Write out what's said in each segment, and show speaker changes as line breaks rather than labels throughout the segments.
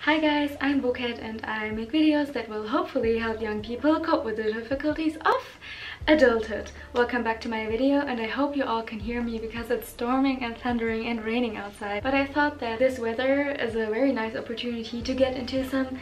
Hi guys, I'm Bouquet and I make videos that will hopefully help young people cope with the difficulties of adulthood. Welcome back to my video, and I hope you all can hear me because it's storming and thundering and raining outside. But I thought that this weather is a very nice opportunity to get into some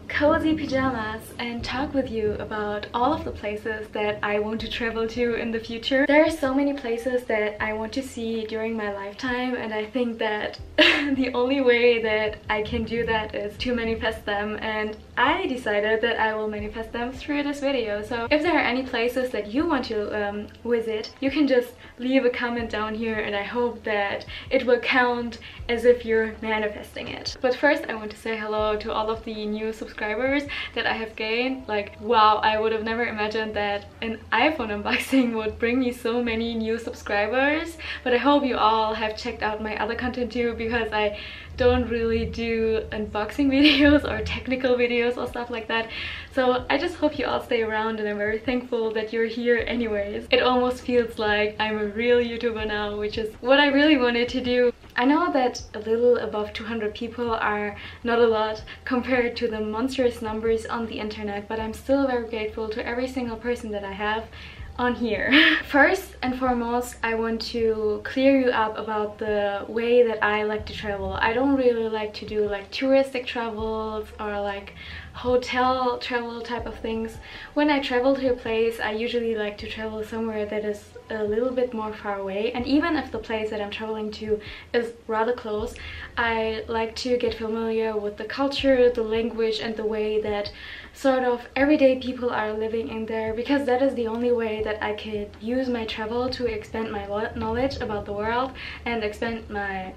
cozy pajamas and talk with you about all of the places that I want to travel to in the future. There are so many places that I want to see during my lifetime, and I think that the only way that I can do that is to manifest them, and I decided that I will manifest them through this video. So if there are any places that you want to visit, you can just leave a comment down here and I hope that it will count as if you're manifesting it. But first I want to say hello to all of the new subscribers that I have gained. Like, wow, I would have never imagined that an iPhone unboxing would bring me so many new subscribers. But I hope you all have checked out my other content too, because I don't really do unboxing videos or technical videos or stuff like that. So I just hope you all stay around, and I'm very thankful that you're here anyways. It almost feels like I'm a real YouTuber now, which is what I really wanted to do. I know that a little above 200 people are not a lot compared to the monstrous numbers on the internet, but I'm still very grateful to every single person that I have on here. First and foremost, I want to clear you up about the way that I like to travel. I don't really like to do like touristic travels or like hotel travel type of things. When I travel to a place, I usually like to travel somewhere that is a little bit more far away, and even if the place that I'm traveling to is rather close, I like to get familiar with the culture, the language, and the way that sort of everyday people are living in there, because that is the only way that I could use my travel to expand my knowledge about the world and expand my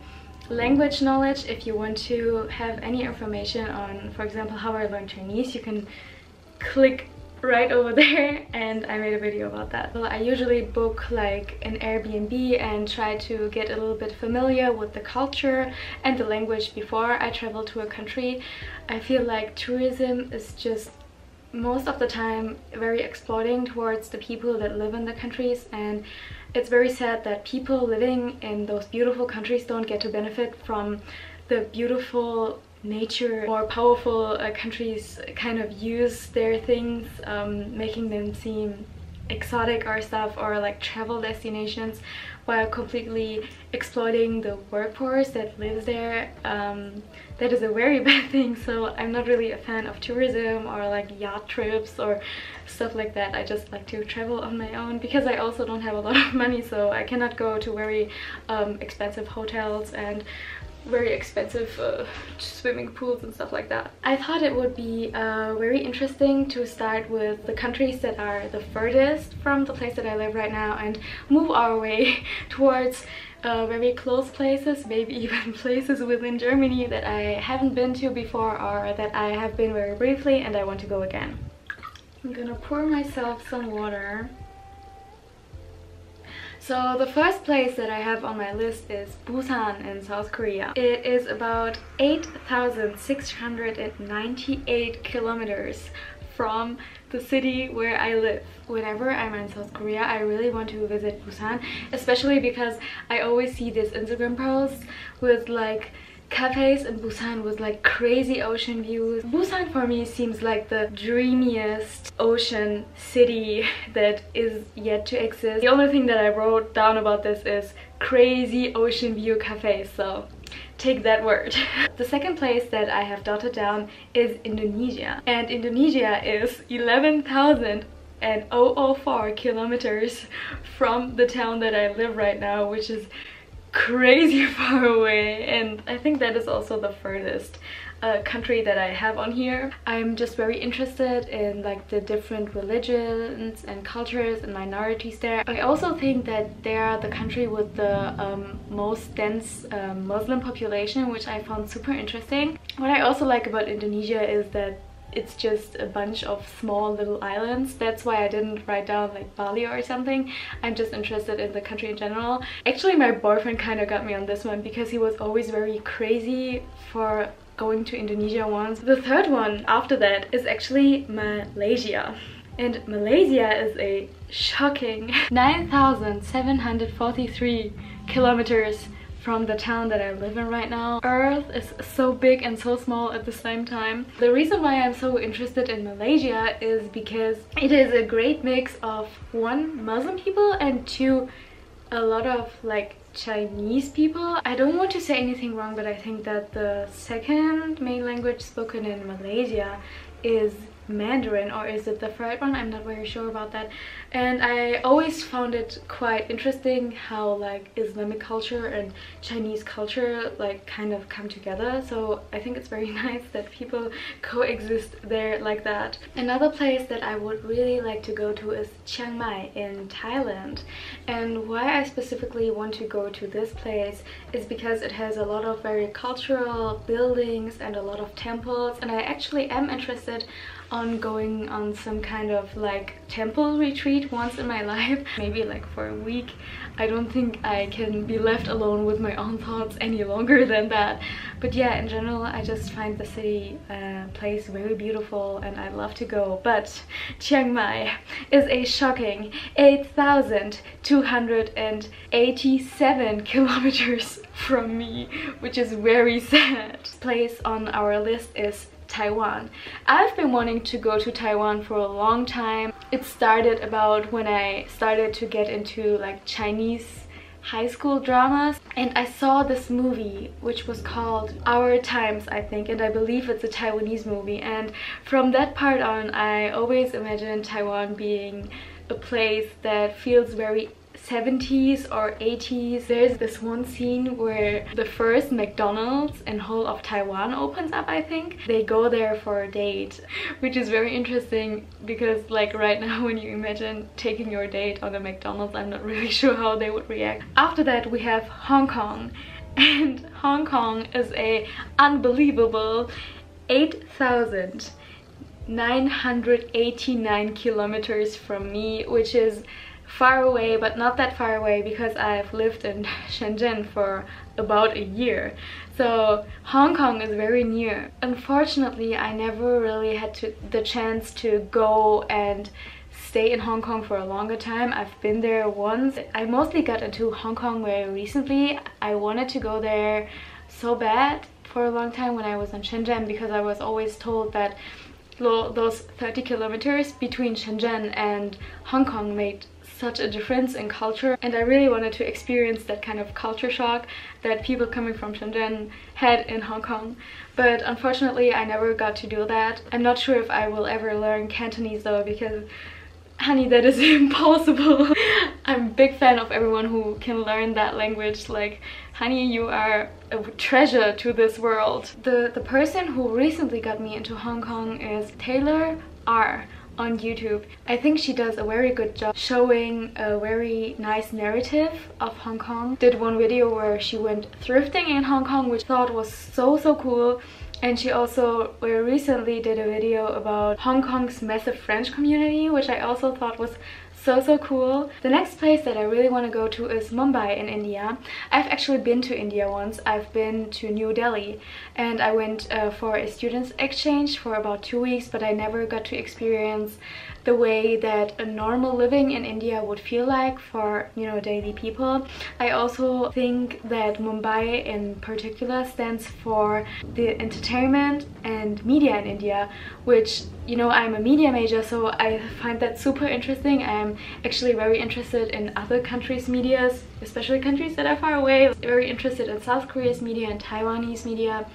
language knowledge. If you want to have any information on, for example, how I learned Chinese, you can click right over there, and I made a video about that. Well, I usually book like an Airbnb and try to get a little bit familiar with the culture and the language before I travel to a country. I feel like tourism is just most of the time very exploiting towards the people that live in the countries, and it's very sad that people living in those beautiful countries don't get to benefit from the beautiful nature. More powerful countries kind of use their things, making them seem exotic or stuff, or like travel destinations, while completely exploiting the workforce that lives there. That is a very bad thing. So I'm not really a fan of tourism or like yacht trips or stuff like that. I just like to travel on my own, because I also don't have a lot of money, so I cannot go to very expensive hotels and very expensive swimming pools and stuff like that. I thought it would be very interesting to start with the countries that are the furthest from the place that I live right now and move our way towards very close places, maybe even places within Germany that I haven't been to before, or that I have been very briefly and I want to go again. I'm gonna pour myself some water. So the first place that I have on my list is Busan in South Korea. It is about 8,698 kilometers from the city where I live. Whenever I'm in South Korea, I really want to visit Busan, especially because I always see these Instagram posts with like cafes in Busan with like crazy ocean views. Busan for me seems like the dreamiest ocean city that is yet to exist. The only thing that I wrote down about this is crazy ocean view cafes, so take that word. The second place that I have dotted down is Indonesia, and Indonesia is 11,004 kilometers from the town that I live right now, which is crazy far away, and I think that is also the furthest country that I have on here. I'm just very interested in like the different religions and cultures and minorities there. I also think that they are the country with the most dense Muslim population, which I found super interesting. What I also like about Indonesia is that it's just a bunch of small little islands. That's why I didn't write down like Bali or something. I'm just interested in the country in general. Actually, my boyfriend kind of got me on this one because he was always very crazy for going to Indonesia once. The third one after that is actually Malaysia. And Malaysia is a shocking 9,743 kilometers from the town that I live in right now. Earth is so big and so small at the same time. The reason why I'm so interested in Malaysia is because it is a great mix of one, Muslim people, and two, a lot of like Chinese people. I don't want to say anything wrong, but I think that the second main language spoken in Malaysia is Mandarin, or is it the third one? I'm not very sure about that. And I always found it quite interesting how like Islamic culture and Chinese culture like kind of come together. So I think it's very nice that people coexist there like that. Another place that I would really like to go to is Chiang Mai in Thailand. And why I specifically want to go to this place is because it has a lot of very cultural buildings and a lot of temples, and I actually am interested on going on some kind of like temple retreat once in my life, maybe like for a week. I don't think I can be left alone with my own thoughts any longer than that. But yeah, in general, I just find the city place very beautiful and I love to go. But Chiang Mai is a shocking 8,287 kilometers from me, which is very sad. Place on our list is Taiwan. I've been wanting to go to Taiwan for a long time. It started about when I started to get into like Chinese high school dramas, and I saw this movie which was called Our Times, I think, and I believe it's a Taiwanese movie, and from that part on I always imagined Taiwan being a place that feels very 70s or 80s. There's this one scene where the first McDonald's in whole of Taiwan opens up, I think. They go there for a date, which is very interesting because like right now when you imagine taking your date on a McDonald's, I'm not really sure how they would react. After that we have Hong Kong, and Hong Kong is a unbelievable 8,989 kilometers from me, which is far away, but not that far away because I've lived in Shenzhen for about a year. So Hong Kong is very near. Unfortunately, I never really had the chance to go and stay in Hong Kong for a longer time. I've been there once. I mostly got into Hong Kong very recently. I wanted to go there so bad for a long time when I was in Shenzhen, because I was always told that those 30 kilometers between Shenzhen and Hong Kong made such a difference in culture, and I really wanted to experience that kind of culture shock that people coming from Shenzhen had in Hong Kong. But unfortunately I never got to do that. I'm not sure if I will ever learn Cantonese though, because honey, that is impossible. I'm a big fan of everyone who can learn that language. Like, honey, you are a treasure to this world. The person who recently got me into Hong Kong is Taylor R on YouTube. I think she does a very good job showing a very nice narrative of Hong Kong. Did one video where she went thrifting in Hong Kong, which I thought was so cool. And she also very recently did a video about Hong Kong's massive French community, which I also thought was so cool. The next place that I really want to go to is Mumbai in India. I've actually been to India once. I've been to New Delhi, and I went for a student's exchange for about 2 weeks, but I never got to experience the way that a normal living in India would feel like for, you know, daily people. I also think that Mumbai in particular stands for the entertainment and media in India, which, you know, I'm a media major, so I find that super interesting. I'm actually very interested in other countries' medias, especially countries that are far away. Very interested in South Korea's media and Taiwanese media.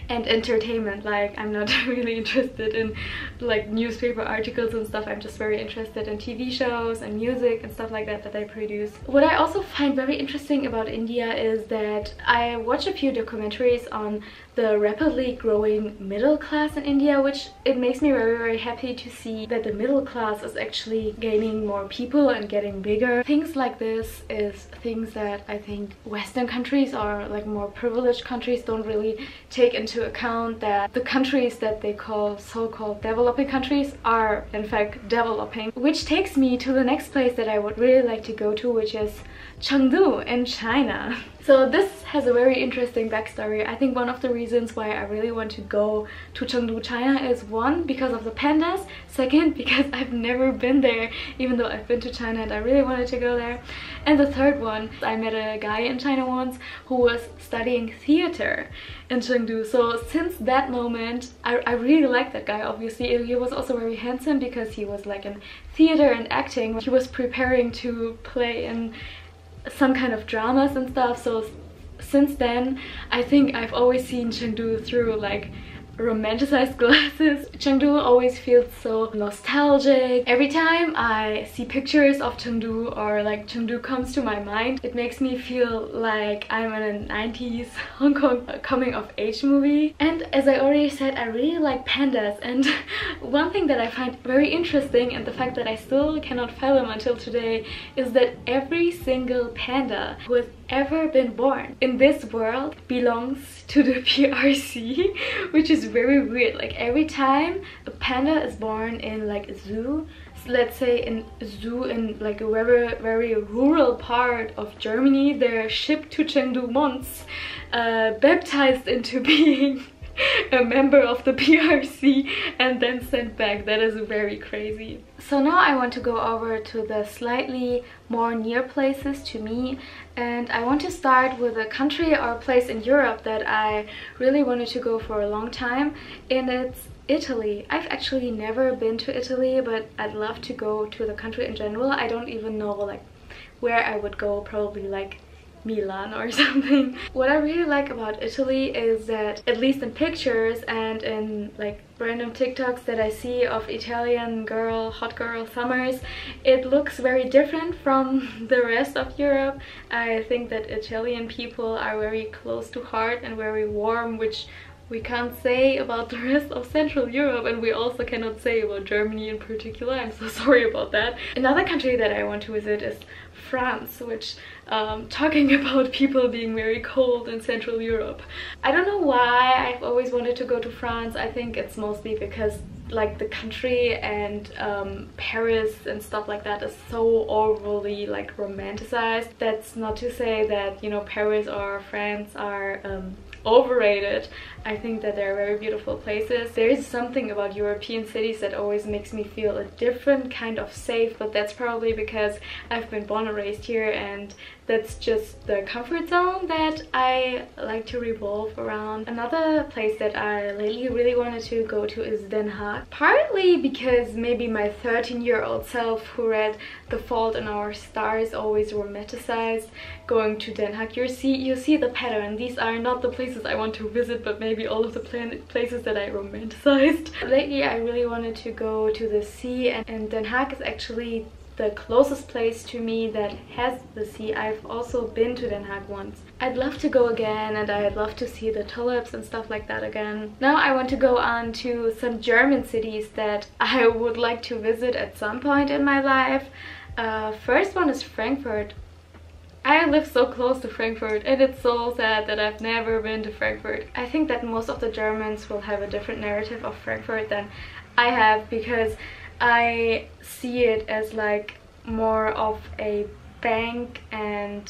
And entertainment. Like, I'm not really interested in like newspaper articles and stuff. I'm just very interested in TV shows and music and stuff like that that they produce. What I also find very interesting about India is that I watched a few documentaries on the rapidly growing middle class in India, which it makes me very happy to see that the middle class is actually gaining more people and getting bigger. Things like this is things that I think Western countries or like more privileged countries don't really take into account, that the countries that they call so-called developing countries are in fact developing. Which takes me to the next place that I would really like to go to, which is Chengdu in China. So this has a very interesting backstory. I think one of the reasons why I really want to go to Chengdu, China is one, because of the pandas, second, because I've never been there, even though I've been to China and I really wanted to go there. And the third one, I met a guy in China once who was studying theater in Chengdu. So since that moment, I really liked that guy. Obviously, he was also very handsome because he was like in theater and acting. He was preparing to play in some kind of dramas and stuff. So since then, I think I've always seen Chengdu through like romanticized glasses. Chengdu always feels so nostalgic. Every time I see pictures of Chengdu or like Chengdu comes to my mind, it makes me feel like I'm in a 90s Hong Kong coming of age movie. And as I already said, I really like pandas, and one thing that I find very interesting, and the fact that I still cannot fathom until today, is that every single panda who has ever been born in this world belongs to the PRC, which is very weird. Like every time a panda is born in like a zoo, let's say in a zoo in like a very rural part of Germany, they're shipped to Chengdu once, baptized into being a member of the PRC and then sent back. That is very crazy. So now I want to go over to the slightly more near places to me, and I want to start with a country or a place in Europe that I really wanted to go for a long time, and it's Italy. I've actually never been to Italy, but I'd love to go to the country in general. I don't even know like where I would go, probably like Milan or something. What I really like about Italy is that, at least in pictures and in like random TikToks that I see of Italian hot girl summers, it looks very different from the rest of Europe. I think that Italian people are very close to heart and very warm, which we can't say about the rest of Central Europe, and we also cannot say about Germany in particular. I'm so sorry about that. Another country that I want to visit is France, which talking about people being very cold in Central Europe, I don't know why I've always wanted to go to France. I think it's mostly because like the country and Paris and stuff like that is so overly like romanticized. That's not to say that, you know, Paris or France are overrated. I think that they're very beautiful places. There is something about European cities that always makes me feel a different kind of safe, but that's probably because I've been born and raised here, and that's just the comfort zone that I like to revolve around. Another place that I lately really wanted to go to is Den Haag. Partly because maybe my 13-year-old self who read The Fault in Our Stars always romanticized going to Den Haag. You see the pattern. These are not the places I want to visit, but maybe all of the places that I romanticized. Lately I really wanted to go to the sea, and Den Haag is actually the closest place to me that has the sea. I've also been to Den Haag once. I'd love to go again, and I'd love to see the tulips and stuff like that again. Now I want to go on to some German cities that I would like to visit at some point in my life. First one is Frankfurt. I live so close to Frankfurt, and it's so sad that I've never been to Frankfurt. I think that most of the Germans will have a different narrative of Frankfurt than I have, because I see it as like more of a bank and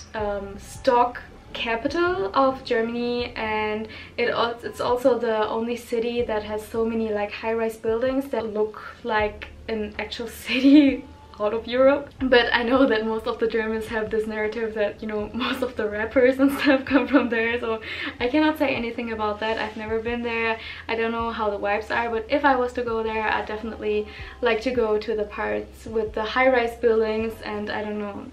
stock capital of Germany, and it's also the only city that has so many like high-rise buildings that look like an actual city out of Europe. But I know that most of the Germans have this narrative that, you know, most of the rappers and stuff come from there, so I cannot say anything about that. I've never been there. I don't know how the vibes are, but if I was to go there, I'd definitely like to go to the parts with the high-rise buildings and, I don't know,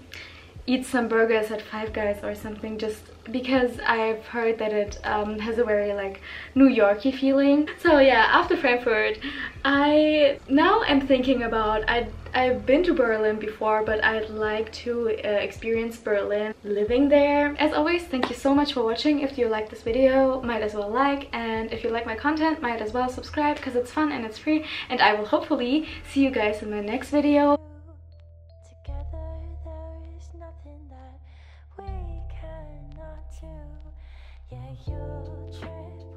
eat some burgers at Five Guys or something, just because I've heard that it has a very like New Yorky feeling. So yeah, after Frankfurt, I now am thinking about, I've been to Berlin before, but I'd like to experience Berlin living there. As always, thank you so much for watching. If you like this video, might as well like, and if you like my content, might as well subscribe, because it's fun and it's free, and I will hopefully see you guys in my next video.
Nothing that we cannot do. Yeah, you trip